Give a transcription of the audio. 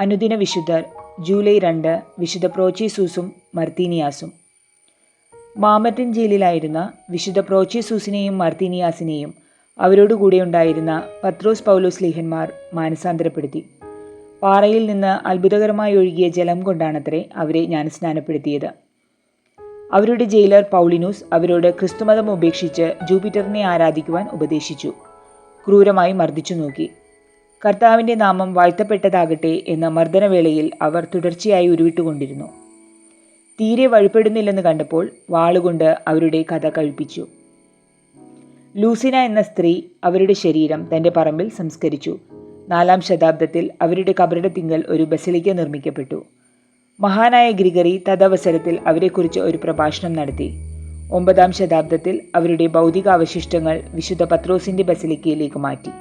അനുദിന വിശുദ്ധർ ജൂലൈ 2 വിശുദ്ധ പ്രോച്ചിസൂസും മർത്തീനിയാസും. മാമറ്റൻ ജയിലിലായിരുന്ന വിശുദ്ധ പ്രോച്ചിസൂസിനെയും മർത്തീനിയാസിനെയും അവരോടുകൂടെ ഉണ്ടായിരുന്ന പത്രോസ് പൗലോസ് സ്ലീഹന്മാർ മാനസാന്തരപ്പെടുത്തി. പാറയിൽ നിന്ന് അത്ഭുതകരമായി ഒഴുകിയ ജലം കൊണ്ടാണത്രേ അവരെ ജ്ഞാനസ്നാനപ്പെടുത്തിയത്. അവരുടെ ജയിലർ പൗളിനൂസ് അവരോട് ക്രിസ്തുമതം ഉപേക്ഷിച്ച് ജൂപ്പിറ്ററിനെ ആരാധിക്കുവാൻ ഉപദേശിച്ചു. ക്രൂരമായി മർദ്ദിച്ചു നോക്കി. കർത്താവിൻ്റെ നാമം വാഴ്ത്തപ്പെട്ടതാകട്ടെ എന്ന മർദ്ദനവേളയിൽ അവർ തുടർച്ചയായി ഉരുവിട്ടുകൊണ്ടിരുന്നു. തീരെ വഴിപ്പെടുന്നില്ലെന്ന് കണ്ടപ്പോൾ വാളുകൊണ്ട് അവരുടെ കഥ കഴിപ്പിച്ചു. ലൂസിന എന്ന സ്ത്രീ അവരുടെ ശരീരം തൻ്റെ പറമ്പിൽ സംസ്കരിച്ചു. 4-ാം ശതാബ്ദത്തിൽ അവരുടെ കബറിടത്തിങ്കൽ ഒരു ബസിലിക്ക നിർമ്മിക്കപ്പെട്ടു. മഹാനായ ഗ്രിഗറി തദവസരത്തിൽ അവരെക്കുറിച്ച് ഒരു പ്രഭാഷണം നടത്തി. 9-ാം ശതാബ്ദത്തിൽ അവരുടെ ഭൗതിക അവശിഷ്ടങ്ങൾ വിശുദ്ധ പത്രോസിൻ്റെ ബസിലിക്കയിലേക്ക് മാറ്റി.